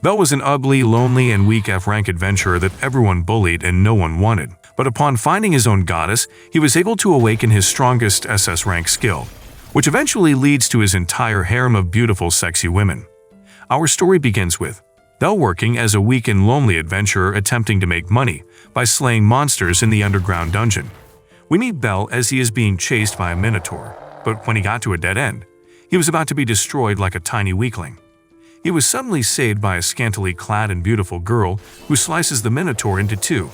Bell was an ugly, lonely, and weak F-rank adventurer that everyone bullied and no one wanted. But upon finding his own goddess, he was able to awaken his strongest SS rank skill, which eventually leads to his entire harem of beautiful, sexy women. Our story begins with Bell working as a weak and lonely adventurer attempting to make money by slaying monsters in the underground dungeon. We meet Bell as he is being chased by a minotaur, but when he got to a dead end, he was about to be destroyed like a tiny weakling. He was suddenly saved by a scantily clad and beautiful girl who slices the minotaur into two,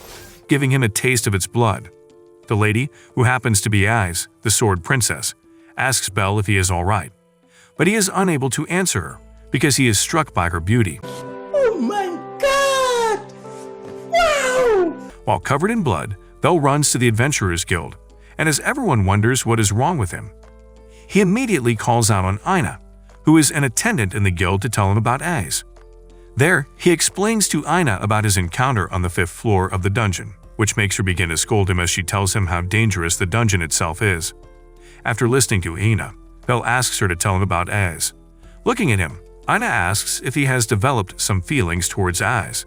giving him a taste of its blood. The lady, who happens to be Ais, the sword princess, asks Bell if he is alright, but he is unable to answer her because he is struck by her beauty. Oh my God! Wow! While covered in blood, Bell runs to the Adventurers Guild, and as everyone wonders what is wrong with him, he immediately calls out on Ina, who is an attendant in the guild, to tell him about Ais. There, he explains to Ina about his encounter on the 5th floor of the dungeon, which makes her begin to scold him as she tells him how dangerous the dungeon itself is. After listening to Ina, Bell asks her to tell him about Ais. Looking at him, Ina asks if he has developed some feelings towards Ais,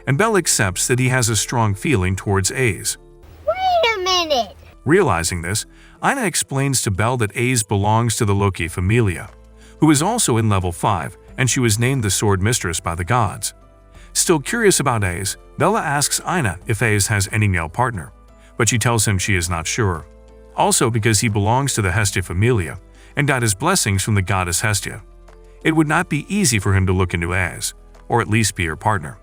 and Bell accepts that he has a strong feeling towards Ais. Wait a minute! Realizing this, Ina explains to Bell that Ais belongs to the Loki Familia, who is also in level 5, and she was named the Sword Mistress by the gods. Still curious about Ais, Bella asks Ina if Ais has any male partner, but she tells him she is not sure. Also because he belongs to the Hestia Familia and got his blessings from the goddess Hestia, it would not be easy for him to look into Ais, or at least be her partner.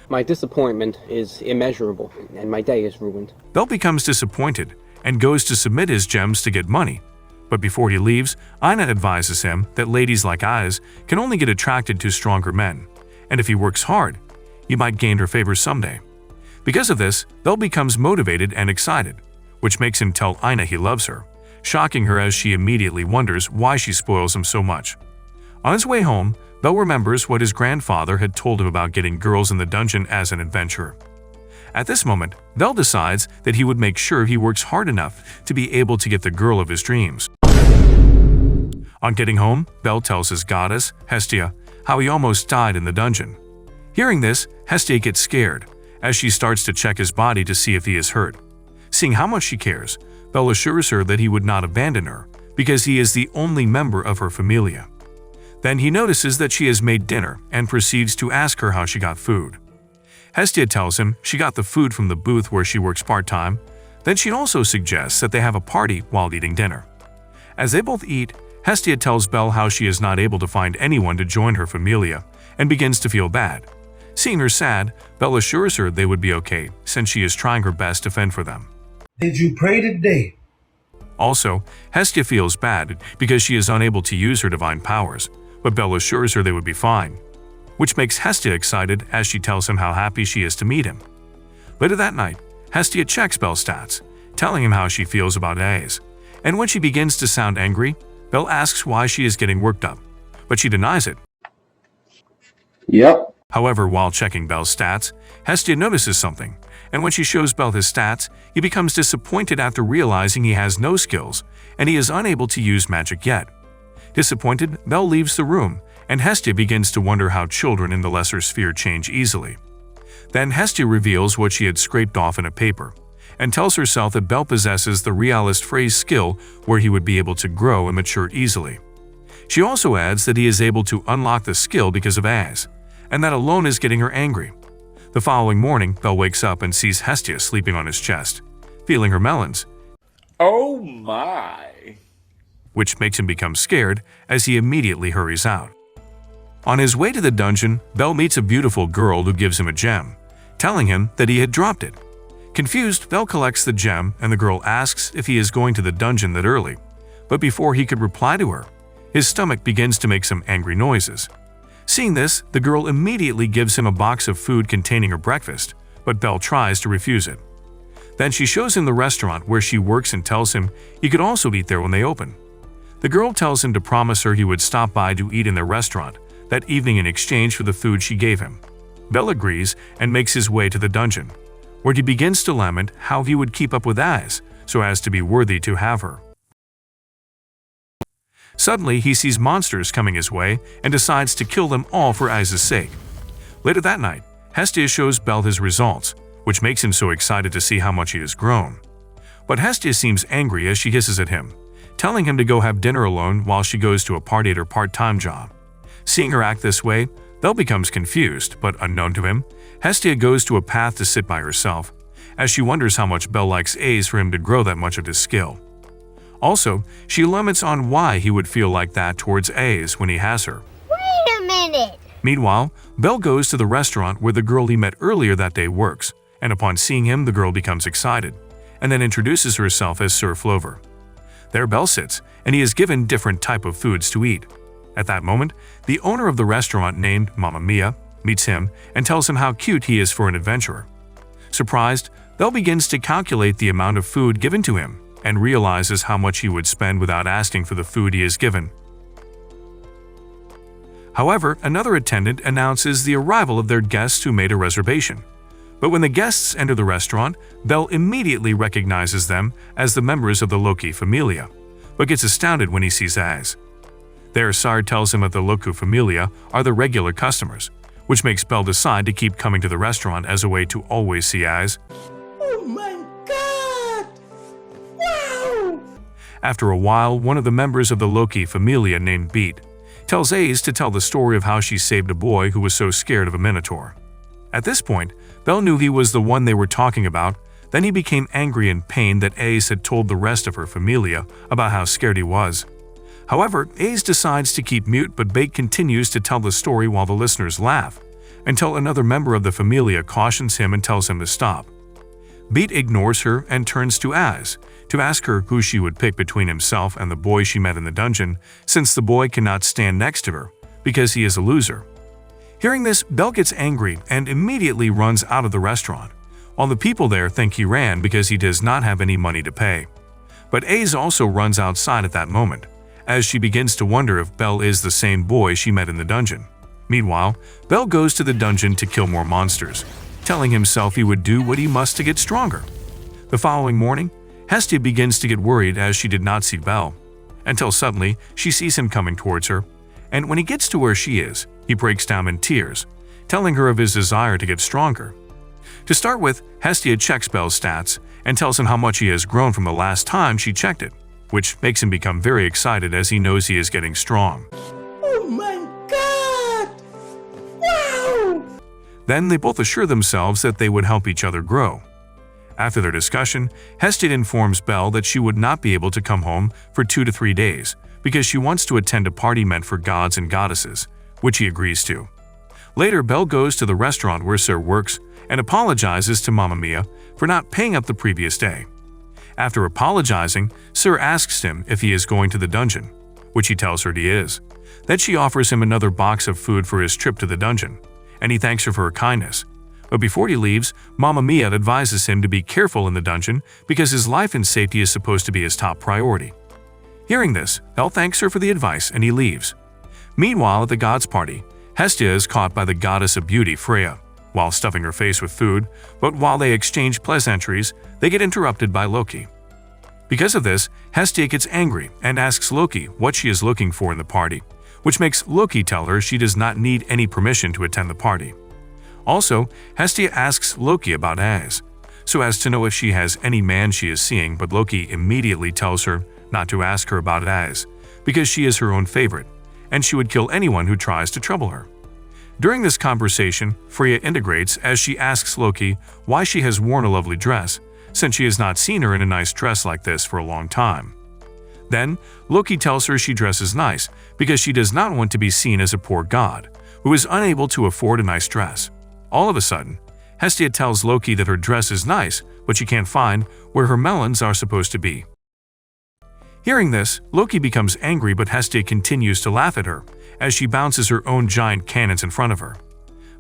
My disappointment is immeasurable, and my day is ruined. Bell becomes disappointed and goes to submit his gems to get money. But before he leaves, Ina advises him that ladies like Ais can only get attracted to stronger men, and if he works hard, he might gain her favor someday. Because of this, Bell becomes motivated and excited, which makes him tell Ina he loves her, shocking her as she immediately wonders why she spoils him so much. On his way home, Bell remembers what his grandfather had told him about getting girls in the dungeon as an adventurer. At this moment, Bell decides that he would make sure he works hard enough to be able to get the girl of his dreams. On getting home, Bell tells his goddess, Hestia, how he almost died in the dungeon. Hearing this, Hestia gets scared, as she starts to check his body to see if he is hurt. Seeing how much she cares, Bell assures her that he would not abandon her, because he is the only member of her familia. Then he notices that she has made dinner and proceeds to ask her how she got food. Hestia tells him she got the food from the booth where she works part-time. Then she also suggests that they have a party while eating dinner. As they both eat, Hestia tells Bell how she is not able to find anyone to join her familia and begins to feel bad. Seeing her sad, Bell assures her they would be okay since she is trying her best to fend for them. Did you pray today? Also, Hestia feels bad because she is unable to use her divine powers, but Bell assures her they would be fine, which makes Hestia excited as she tells him how happy she is to meet him. Later that night, Hestia checks Bell's stats, telling him how she feels about Ais, and when she begins to sound angry, Bell asks why she is getting worked up, but she denies it. Yep. However, while checking Bell's stats, Hestia notices something, and when she shows Bell his stats, he becomes disappointed after realizing he has no skills and he is unable to use magic yet. Disappointed, Bell leaves the room, and Hestia begins to wonder how children in the lesser sphere change easily. Then Hestia reveals what she had scraped off in a paper, and tells herself that Bell possesses the realist phrase skill where he would be able to grow and mature easily. She also adds that he is able to unlock the skill because of Ais, and that alone is getting her angry. The following morning, Bell wakes up and sees Hestia sleeping on his chest, feeling her melons. Oh my! Which makes him become scared as he immediately hurries out. On his way to the dungeon, Bell meets a beautiful girl who gives him a gem, telling him that he had dropped it. Confused, Bell collects the gem and the girl asks if he is going to the dungeon that early, but before he could reply to her, his stomach begins to make some angry noises. Seeing this, the girl immediately gives him a box of food containing her breakfast, but Bell tries to refuse it. Then she shows him the restaurant where she works and tells him he could also eat there when they open. The girl tells him to promise her he would stop by to eat in their restaurant that evening in exchange for the food she gave him. Bell agrees and makes his way to the dungeon, where he begins to lament how he would keep up with Ais so as to be worthy to have her. Suddenly, he sees monsters coming his way and decides to kill them all for Ais's sake. Later that night, Hestia shows Bel his results, which makes him so excited to see how much he has grown. But Hestia seems angry as she hisses at him, telling him to go have dinner alone while she goes to a party at her part-time job. Seeing her act this way, Bel becomes confused, but unknown to him, Hestia goes to a path to sit by herself, as she wonders how much Bel likes Ace for him to grow that much of his skill. Also, she laments on why he would feel like that towards Ace when he has her. Wait a minute! Meanwhile, Bel goes to the restaurant where the girl he met earlier that day works, and upon seeing him, the girl becomes excited, and then introduces herself as Sir Flover. There Bel sits, and he is given different type of foods to eat. At that moment, the owner of the restaurant named Mamma Mia meets him and tells him how cute he is for an adventurer. Surprised, Bel begins to calculate the amount of food given to him and realizes how much he would spend without asking for the food he is given. However, another attendant announces the arrival of their guests who made a reservation. But when the guests enter the restaurant, Bel immediately recognizes them as the members of the Loki familia, but gets astounded when he sees Az. There, Sire tells him that the Loki familia are the regular customers, which makes Bel decide to keep coming to the restaurant as a way to always see Az. Oh my god! Wow! After a while, one of the members of the Loki familia named Beat tells Ace to tell the story of how she saved a boy who was so scared of a minotaur. At this point, Bel knew he was the one they were talking about. Then he became angry and pained that Ace had told the rest of her familia about how scared he was. However, Ace decides to keep mute, but Beat continues to tell the story while the listeners laugh, until another member of the familia cautions him and tells him to stop. Beat ignores her and turns to Az to ask her who she would pick between himself and the boy she met in the dungeon, since the boy cannot stand next to her because he is a loser. Hearing this, Bel gets angry and immediately runs out of the restaurant, while the people there think he ran because he does not have any money to pay. But Ace also runs outside at that moment, as she begins to wonder if Bel is the same boy she met in the dungeon. Meanwhile, Bel goes to the dungeon to kill more monsters, telling himself he would do what he must to get stronger. The following morning, Hestia begins to get worried as she did not see Bel, until suddenly she sees him coming towards her, and when he gets to where she is, he breaks down in tears, telling her of his desire to get stronger. To start with, Hestia checks Bel's stats and tells him how much he has grown from the last time she checked it, which makes him become very excited as he knows he is getting strong. Oh my god! Wow! Then they both assure themselves that they would help each other grow. After their discussion, Hestia informs Bel that she would not be able to come home for 2 to 3 days because she wants to attend a party meant for gods and goddesses, which he agrees to. Later, Bel goes to the restaurant where Sir works and apologizes to Mamma Mia for not paying up the previous day. After apologizing, Sir asks him if he is going to the dungeon, which he tells her he is. Then she offers him another box of food for his trip to the dungeon, and he thanks her for her kindness. But before he leaves, Mamma Mia advises him to be careful in the dungeon because his life and safety is supposed to be his top priority. Hearing this, Bel thanks her for the advice and he leaves. Meanwhile, at the gods' party, Hestia is caught by the goddess of beauty, Freya, while stuffing her face with food, but while they exchange pleasantries, they get interrupted by Loki. Because of this, Hestia gets angry and asks Loki what she is looking for in the party, which makes Loki tell her she does not need any permission to attend the party. Also, Hestia asks Loki about Az, so as to know if she has any man she is seeing, but Loki immediately tells her not to ask her about Az, because she is her own favorite, and she would kill anyone who tries to trouble her. During this conversation, Freya integrates as she asks Loki why she has worn a lovely dress, since she has not seen her in a nice dress like this for a long time. Then, Loki tells her she dresses nice because she does not want to be seen as a poor god who is unable to afford a nice dress. All of a sudden, Hestia tells Loki that her dress is nice, but she can't find where her melons are supposed to be. Hearing this, Loki becomes angry, but Hestia continues to laugh at her as she bounces her own giant cannons in front of her.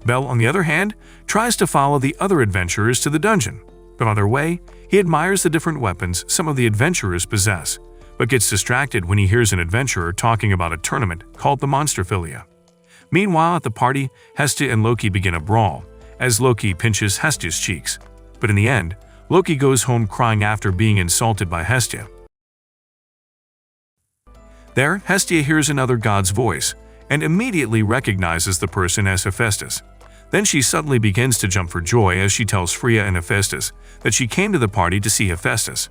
Bel, on the other hand, tries to follow the other adventurers to the dungeon, but on their way, he admires the different weapons some of the adventurers possess, but gets distracted when he hears an adventurer talking about a tournament called the Monsterphilia. Meanwhile, at the party, Hestia and Loki begin a brawl, as Loki pinches Hestia's cheeks. But in the end, Loki goes home crying after being insulted by Hestia. There, Hestia hears another god's voice, and immediately recognizes the person as Hephaestus. Then she suddenly begins to jump for joy as she tells Freya and Hephaestus that she came to the party to see Hephaestus.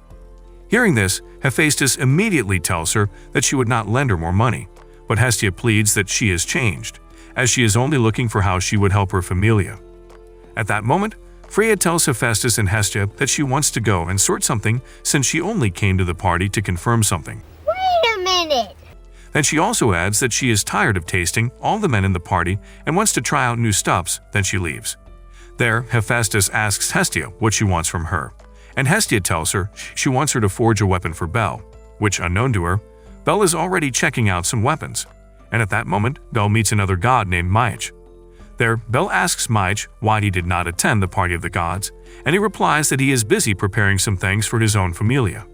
Hearing this, Hephaestus immediately tells her that she would not lend her more money, but Hestia pleads that she has changed, as she is only looking for how she would help her familia. At that moment, Freya tells Hephaestus and Hestia that she wants to go and sort something since she only came to the party to confirm something. Wait a minute! Then she also adds that she is tired of tasting all the men in the party and wants to try out new stuffs, then she leaves. There, Hephaestus asks Hestia what she wants from her, and Hestia tells her she wants her to forge a weapon for Bel, which, unknown to her, Bel is already checking out some weapons. And at that moment, Bel meets another god named Maich. There, Bel asks Maich why he did not attend the party of the gods, and he replies that he is busy preparing some things for his own familia.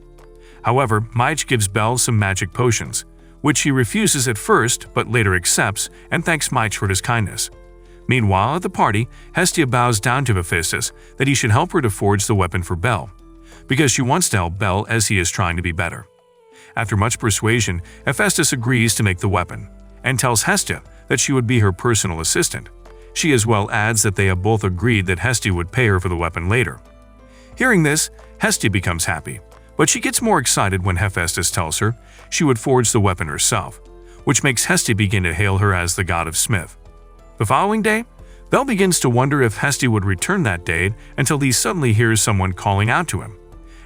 However, Maich gives Bel some magic potions, which he refuses at first but later accepts and thanks Maich for his kindness. Meanwhile, at the party, Hestia bows down to Hephaestus that he should help her to forge the weapon for Bel, because she wants to help Bel as he is trying to be better. After much persuasion, Hephaestus agrees to make the weapon, and tells Hestia that she would be her personal assistant. She as well adds that they have both agreed that Hestia would pay her for the weapon later. Hearing this, Hestia becomes happy, but she gets more excited when Hephaestus tells her she would forge the weapon herself, which makes Hestia begin to hail her as the god of smith. The following day, Bel begins to wonder if Hestia would return that day until he suddenly hears someone calling out to him.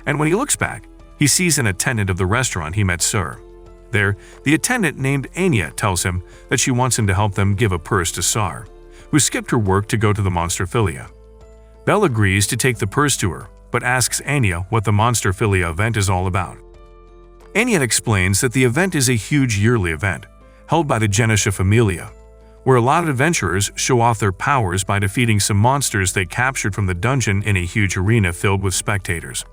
And when he looks back, he sees an attendant of the restaurant he met Sir. There, the attendant named Anya tells him that she wants him to help them give a purse to Sar, who skipped her work to go to the monster philia. Bel agrees to take the purse to her, but asks Anya what the monster philia event is all about. Anya explains that the event is a huge yearly event, held by the Genisha Familia, where a lot of adventurers show off their powers by defeating some monsters they captured from the dungeon in a huge arena filled with spectators.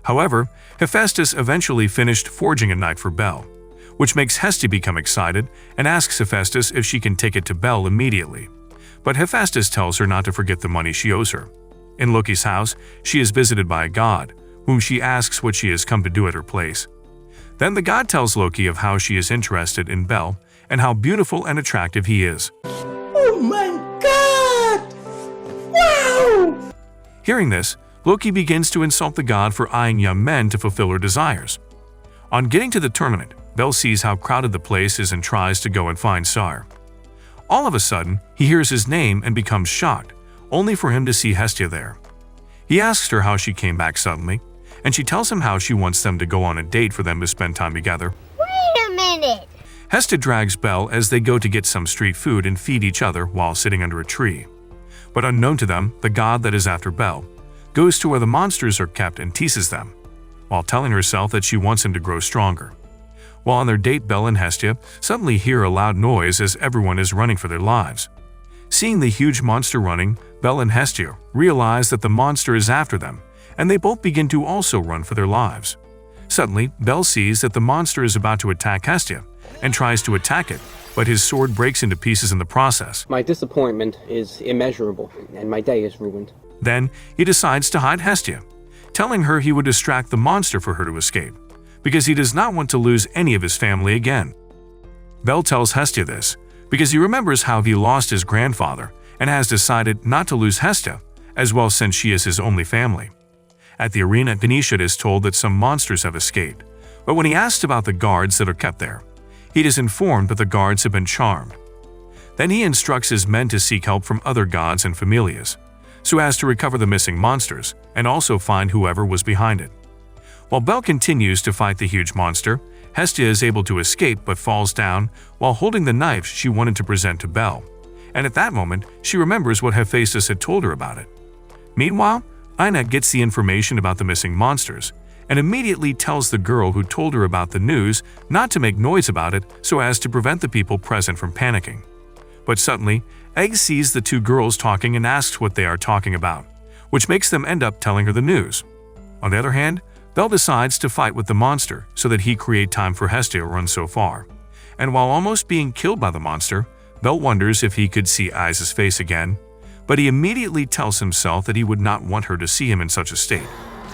However, Hephaestus eventually finished forging a knife for Bel, which makes Hestia become excited and asks Hephaestus if she can take it to Bel immediately. But Hephaestus tells her not to forget the money she owes her. In Loki's house, she is visited by a god, whom she asks what she has come to do at her place. Then the god tells Loki of how she is interested in Bel and how beautiful and attractive he is. Oh my god! Wow! Hearing this, Loki begins to insult the god for eyeing young men to fulfill her desires. On getting to the tournament, Bel sees how crowded the place is and tries to go and find Sar. All of a sudden, he hears his name and becomes shocked, only for him to see Hestia there. He asks her how she came back suddenly, and she tells him how she wants them to go on a date for them to spend time together. Wait a minute! Hestia drags Bel as they go to get some street food and feed each other while sitting under a tree. But unknown to them, the god that is after Bel goes to where the monsters are kept and teases them, while telling herself that she wants him to grow stronger. While on their date, Bel and Hestia suddenly hear a loud noise as everyone is running for their lives. Seeing the huge monster running, Bel and Hestia realize that the monster is after them, and they both begin to also run for their lives. Suddenly, Bel sees that the monster is about to attack Hestia and tries to attack it, but his sword breaks into pieces in the process. My disappointment is immeasurable, and my day is ruined. Then, he decides to hide Hestia, telling her he would distract the monster for her to escape, because he does not want to lose any of his family again. Bel tells Hestia this because he remembers how he lost his grandfather and has decided not to lose Hestia, as well since she is his only family. At the arena, Ganesha is told that some monsters have escaped, but when he asks about the guards that are kept there, he is informed that the guards have been charmed. Then he instructs his men to seek help from other gods and familias, so as to recover the missing monsters and also find whoever was behind it. While Bel continues to fight the huge monster, Hestia is able to escape but falls down while holding the knife she wanted to present to Bel, and at that moment she remembers what Hephaestus had told her about it. Meanwhile, Ina gets the information about the missing monsters and immediately tells the girl who told her about the news not to make noise about it so as to prevent the people present from panicking. But suddenly, Egg sees the two girls talking and asks what they are talking about, which makes them end up telling her the news. On the other hand, Bel decides to fight with the monster so that he create time for Hestia to run so far. And while almost being killed by the monster, Bel wonders if he could see Ise's face again, but he immediately tells himself that he would not want her to see him in such a state.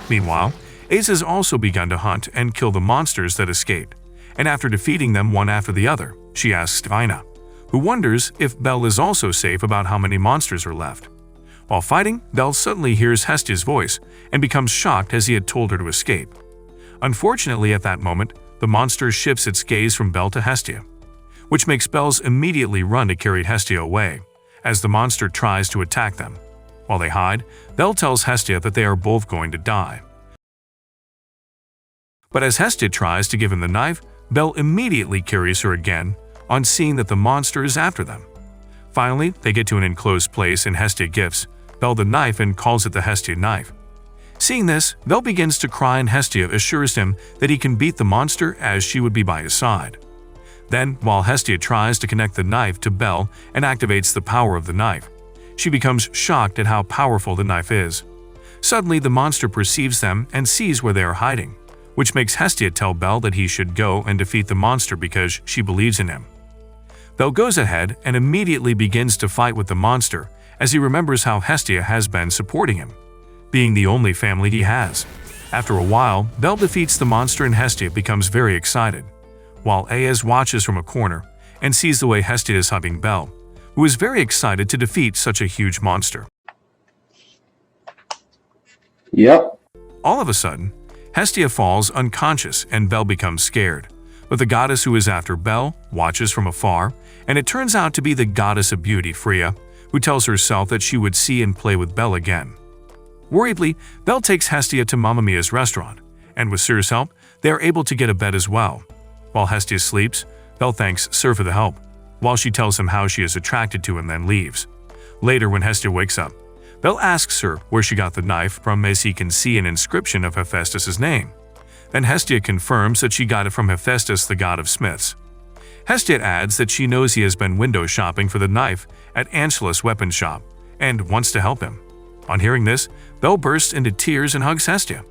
Meanwhile, Ace has also begun to hunt and kill the monsters that escaped, and after defeating them one after the other, she asks Ina who wonders if Belle is also safe about how many monsters are left. While fighting, Belle suddenly hears Hestia's voice and becomes shocked as he had told her to escape. Unfortunately, at that moment, the monster shifts its gaze from Belle to Hestia, which makes Belle immediately run to carry Hestia away, as the monster tries to attack them. While they hide, Belle tells Hestia that they are both going to die. But as Hestia tries to give him the knife, Belle immediately carries her again, on seeing that the monster is after them. Finally, they get to an enclosed place and Hestia gives Belle the knife and calls it the Hestia knife. Seeing this, Belle begins to cry and Hestia assures him that he can beat the monster as she would be by his side. Then, while Hestia tries to connect the knife to Belle and activates the power of the knife, she becomes shocked at how powerful the knife is. Suddenly, the monster perceives them and sees where they are hiding, which makes Hestia tell Belle that he should go and defeat the monster because she believes in him. Belle goes ahead and immediately begins to fight with the monster as he remembers how Hestia has been supporting him, being the only family he has. After a while, Belle defeats the monster and Hestia becomes very excited, while Aes watches from a corner and sees the way Hestia is hugging Belle, who is very excited to defeat such a huge monster. Yep. All of a sudden, Hestia falls unconscious and Belle becomes scared, but the goddess who is after Belle watches from afar, and it turns out to be the goddess of beauty, Freya, who tells herself that she would see and play with Belle again. Worriedly, Belle takes Hestia to Mamma Mia's restaurant, and with Sir's help, they are able to get a bed as well. While Hestia sleeps, Belle thanks Sir for the help, while she tells him how she is attracted to him then leaves. Later, when Hestia wakes up, Belle asks Sir where she got the knife from as he can see an inscription of Hephaestus' name. Then Hestia confirms that she got it from Hephaestus, the god of smiths. Hestia adds that she knows he has been window shopping for the knife at Angelus' weapon shop and wants to help him. On hearing this, Belle bursts into tears and hugs Hestia.